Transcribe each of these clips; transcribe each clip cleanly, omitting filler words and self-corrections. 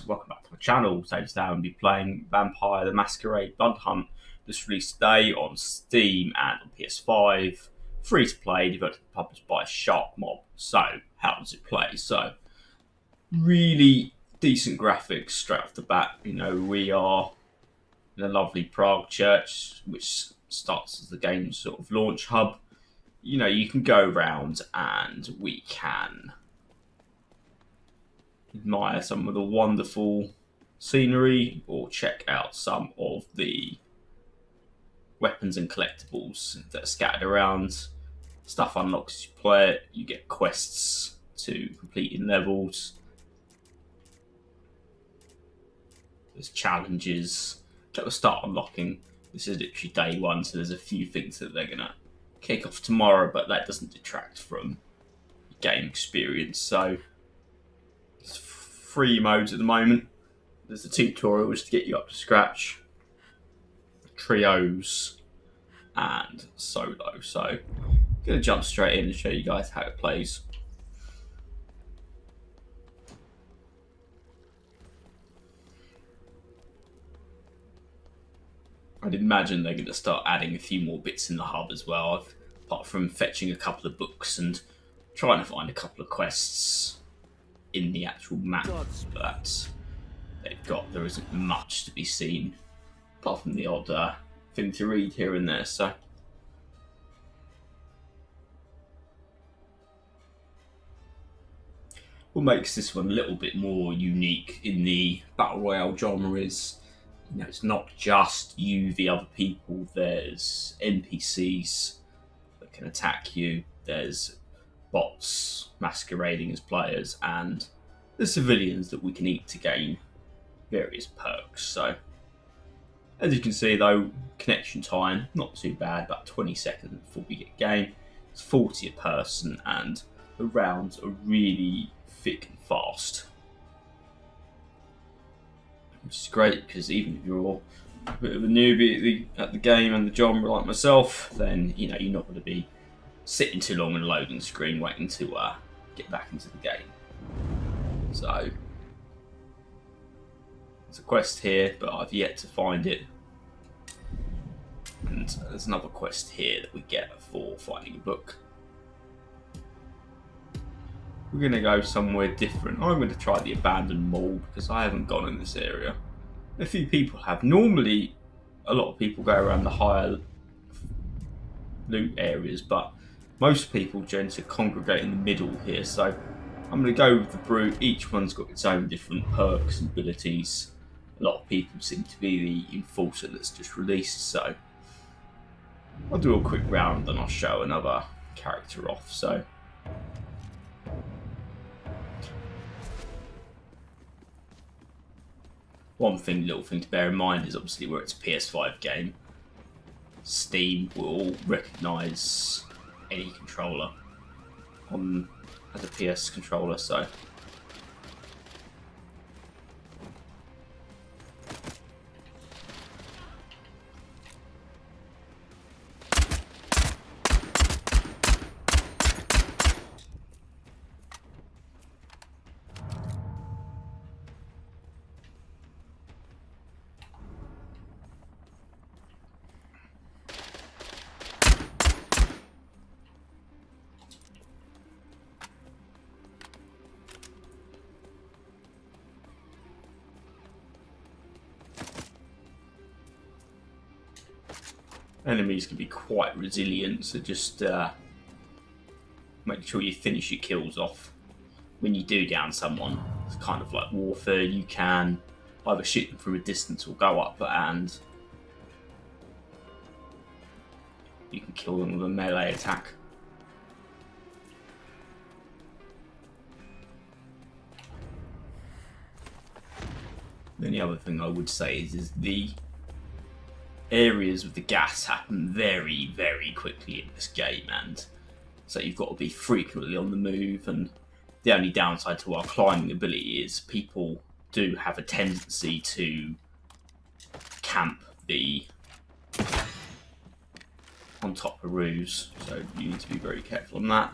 welcome back to my channel. So today I'm going to be playing Vampire the Masquerade Bloodhunt. This released today on Steam and on PS5. Free to play, developed and published by Shark Mob. So, how does it play? So, really decent graphics straight off the bat. You know, we are in a lovely Prague church, which starts as the game's sort of launch hub. You know, you can go around and we can admire some of the wonderful scenery or check out some of the weapons and collectibles that are scattered around. Stuff unlocks as you play it. You get quests to complete in levels. There's challenges that will start unlocking. This is literally day one, so there's a few things that they're going to kick off tomorrow, but that doesn't detract from the game experience. So it's free modes at the moment. There's a tutorial just to get you up to scratch, trios and solo. So I'm going to jump straight in and show you guys how it plays. I'd imagine they're going to start adding a few more bits in the hub as well, apart from fetching a couple of books and trying to find a couple of quests in the actual map that they've got. There isn't much to be seen, apart from the odd thing to read here and there. So what makes this one a little bit more unique in the battle royale genre is, you know, it's not just you v other people. There's NPCs that can attack you. There's bots masquerading as players, and the civilians that we can eat to gain various perks. So, as you can see, though, connection time not too bad, about 20 seconds before we get game. It's 40 a person, and the rounds are really thick and fast, which is great because even if you're a bit of a newbie at the game and the genre like myself, then you know you're not going to be sitting too long on a loading screen waiting to get back into the game. So there's a quest here, but I've yet to find it. And there's another quest here that we get for finding a book. We're going to go somewhere different. I'm going to try the abandoned mall because I haven't gone in this area. A few people have. Normally, a lot of people go around the higher loot areas, but most people tend to congregate in the middle here. So I'm going to go with the brute. Each one's got its own different perks and abilities. A lot of people seem to be the enforcer that's just released. So I'll do a quick round and I'll show another character off. So little thing to bear in mind is obviously where it's a PS5 game, Steam will recognise any controller as a PS controller. So enemies can be quite resilient, so just make sure you finish your kills off when you do down someone. It's kind of like warfare. You can either shoot them from a distance or go up and you can kill them with a melee attack. Then the other thing I would say is the areas with the gas happen very, very quickly in this game, and so you've got to be frequently on the move. And the only downside to our climbing ability is people do have a tendency to camp on top of roofs, so you need to be very careful on that.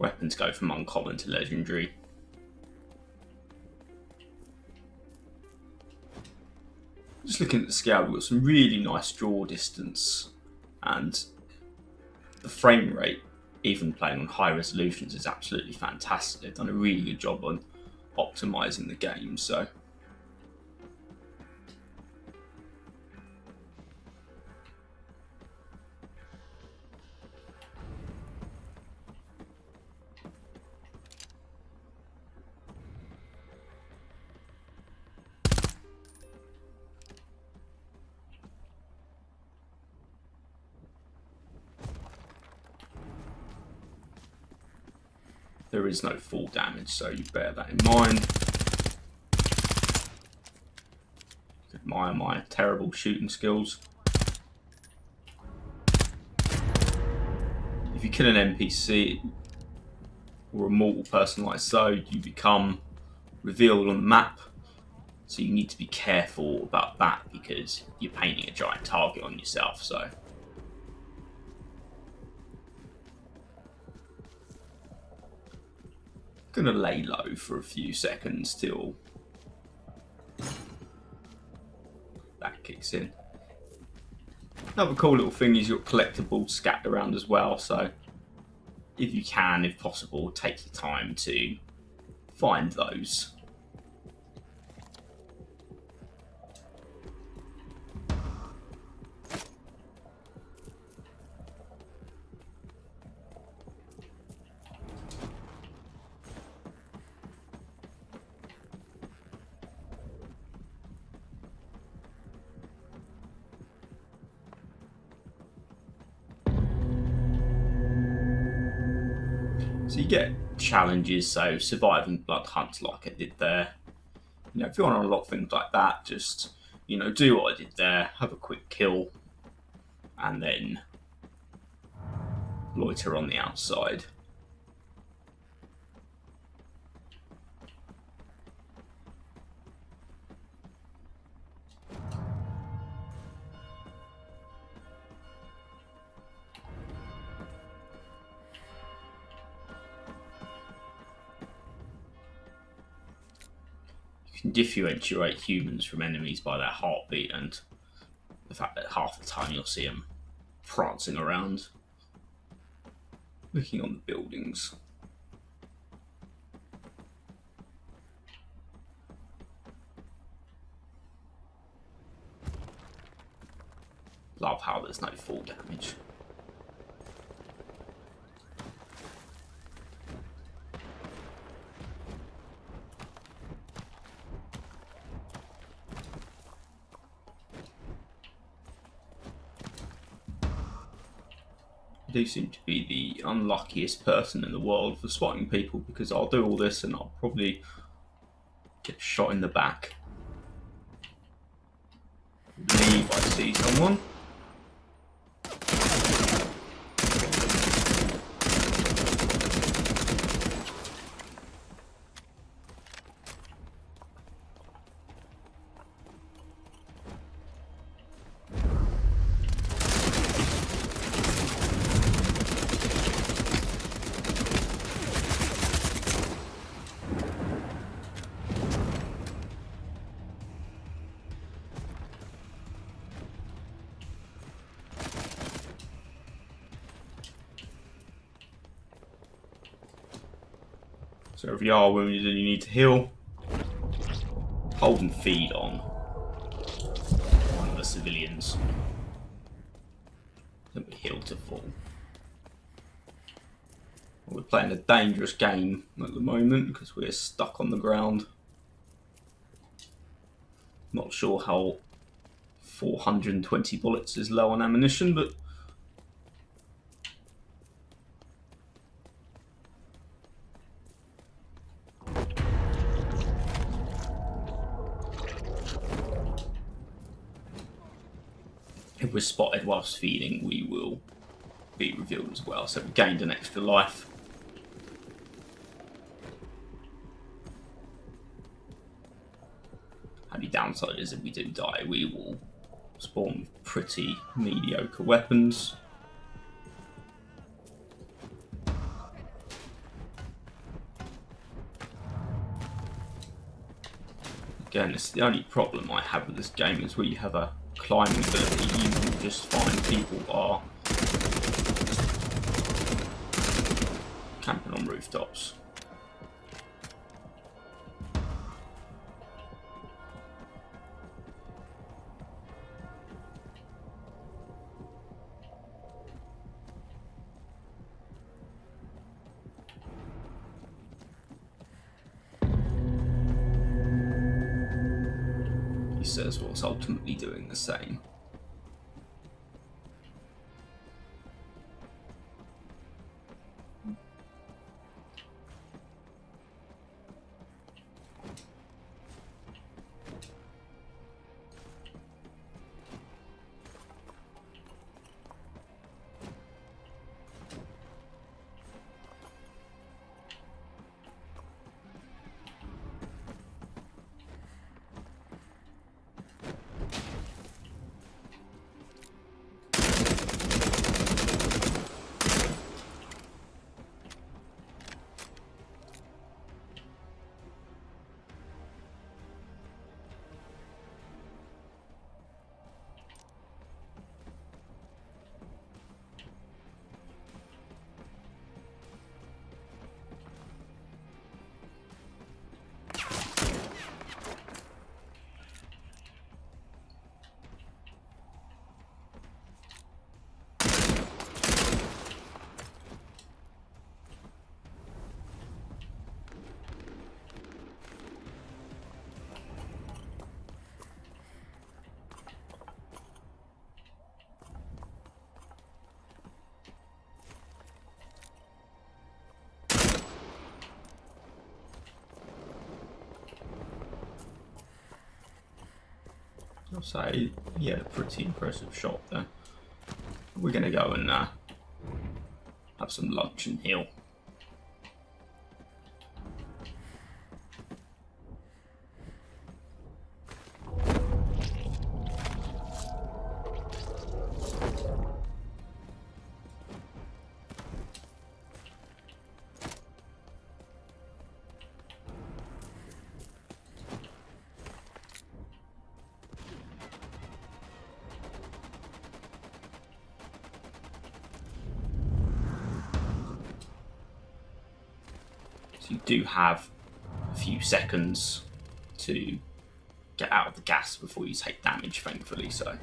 Weapons go from uncommon to legendary. Just looking at the scale, we've got some really nice draw distance, and the frame rate, even playing on high resolutions, is absolutely fantastic. They've done a really good job on optimizing the game. So there is no full damage, so you bear that in mind. Admire my terrible shooting skills. If you kill an NPC or a mortal person like so, you become revealed on the map. So you need to be careful about that because you're painting a giant target on yourself. So gonna lay low for a few seconds till that kicks in. Another cool little thing is you've got collectibles scattered around as well, so if you can, if possible, take your time to find those. So you get challenges, so surviving Bloodhunt like I did there. You know, if you want to unlock things like that, just, you know, do what I did there, have a quick kill, and then loiter on the outside. You can differentiate humans from enemies by their heartbeat and the fact that half the time you'll see them prancing around, looking on the buildings. Love how there's no full damage. I do seem to be the unluckiest person in the world for spotting people because I'll do all this and I'll probably get shot in the back. I believe I see someone. So if you are wounded and you need to heal, hold and feed on one of the civilians. Then we heal to full. We're playing a dangerous game at the moment because we're stuck on the ground. Not sure how 420 bullets is low on ammunition, but if we're spotted whilst feeding, we will be revealed as well. So we gained an extra life. Only downside is if we do die, we will spawn with pretty mediocre weapons. Again, it's the only problem I have with this game is where you have a climbing ability, you can just find people are camping on rooftops. He says what's ultimately doing the same. I'll say he had a pretty impressive shot there. We're going to go and have some lunch and heal. You do have a few seconds to get out of the gas before you take damage, thankfully, so.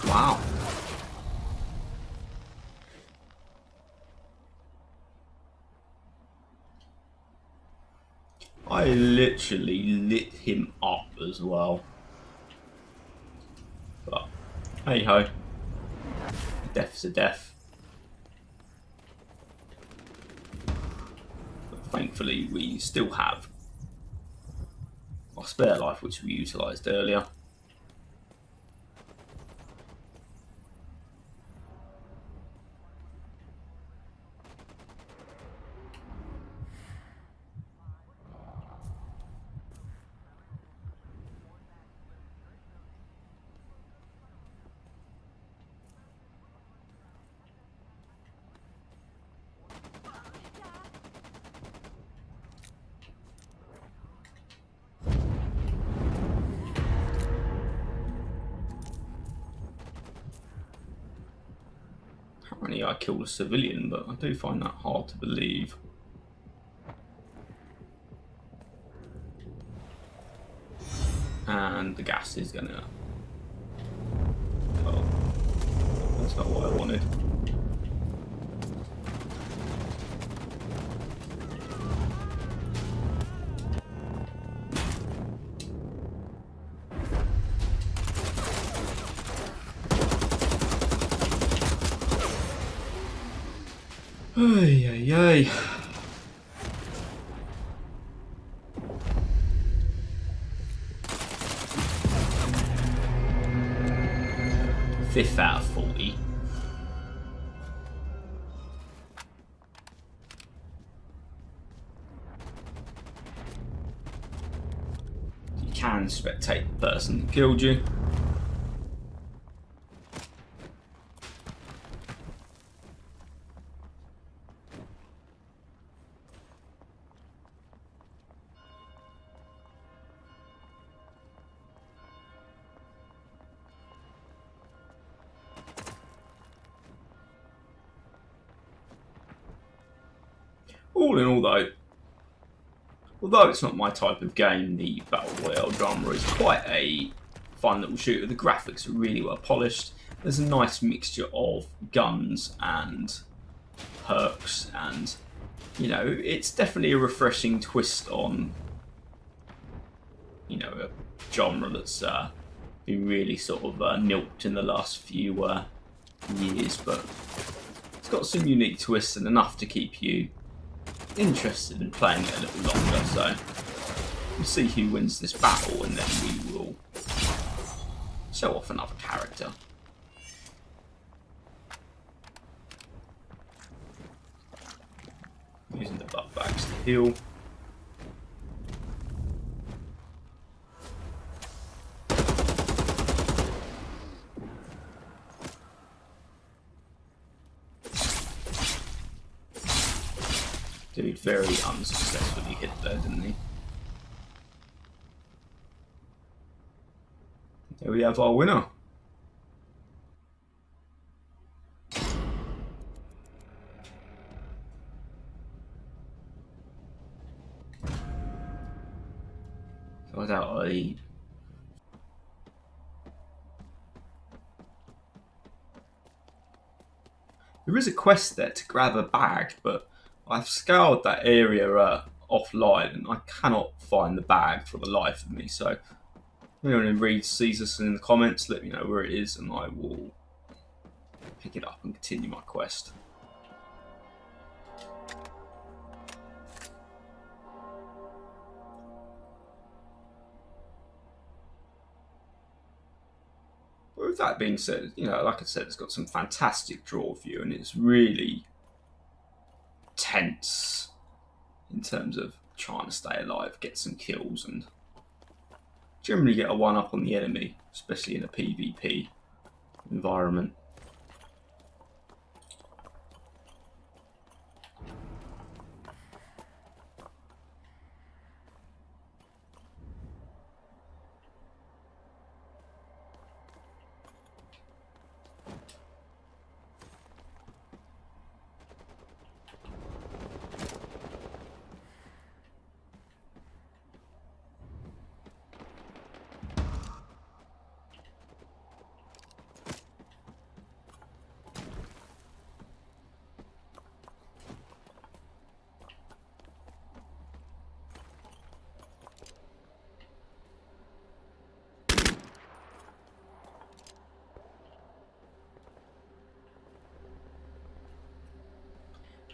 Wow. I literally lit him up as well. But hey ho. Death's a death. But thankfully we still have our spare life, which we utilised earlier. Apparently I killed a civilian, but I do find that hard to believe. and the gas is gonna... Oh, that's not what I wanted. Ay, ay, ay. Fifth out of 40. You can spectate the person that killed you. All in all though, although it's not my type of game, the Battle Royale genre is quite a fun little shooter. The graphics are really well polished. There's a nice mixture of guns and perks, and you know, it's definitely a refreshing twist on, you know, a genre that's been really sort of nilked in the last few years, but it's got some unique twists and enough to keep you interested in playing it a little longer. So we'll see who wins this battle, and then we will show off another character. Using the butt bags to heal. Dude very unsuccessfully hit there, didn't he? There we have our winner. So I doubt there is a quest there to grab a bag, but I've scoured that area offline and I cannot find the bag for the life of me. So if anyone reads, sees us in the comments, let me know where it is and I will pick it up and continue my quest. But with that being said, you know, like I said, it's got some fantastic draw view and it's really tense in terms of trying to stay alive, get some kills, and generally get a one-up on the enemy, especially in a PvP environment.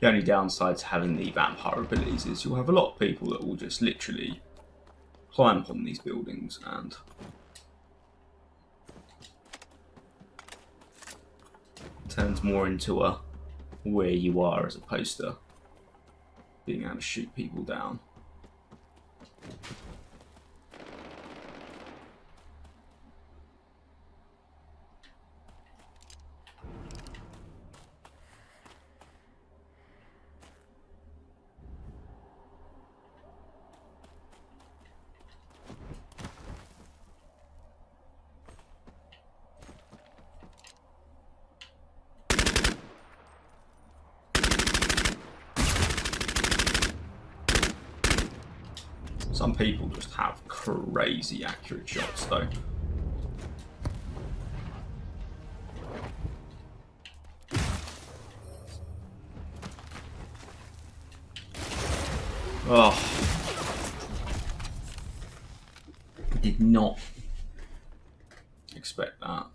The only downside to having the vampire abilities is you'll have a lot of people that will just literally climb upon these buildings and turns more into a where you are as opposed to being able to shoot people down. people just have crazy accurate shots though. Oh. Did not expect that.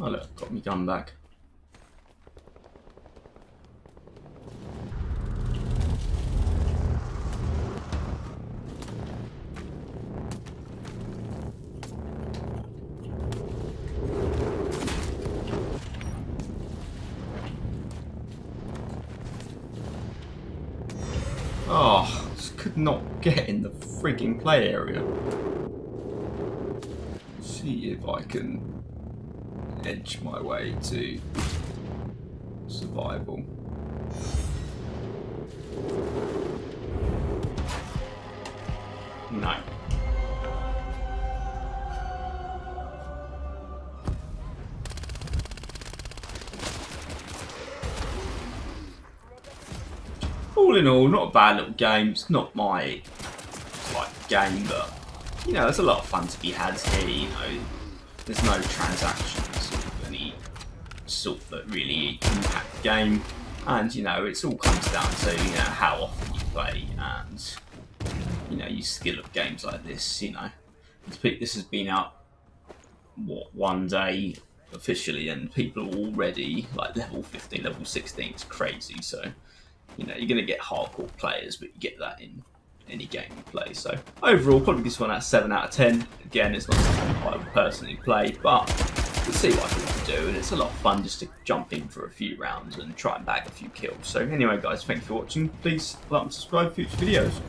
Oh look, got my gun back. Oh, just could not get in the frigging play area. See if I can edge my way to survival. No. All in all, not a bad little game. It's not my game, but you know, there's a lot of fun to be had here. You know, there's no transactions of any sort that really impact the game, and you know, it all comes down to how often you play and your skill of games like this. You know, this has been out one day officially, and people are already like level 15, level 16. It's crazy. So you're going to get hardcore players, but you get that in any game you play. So overall, probably this one at 7 out of 10. Again, it's not something I would personally play, but we'll see what I can do, and it's a lot of fun just to jump in for a few rounds and try and bag a few kills. So anyway guys, thank you for watching. Please like and subscribe for future videos.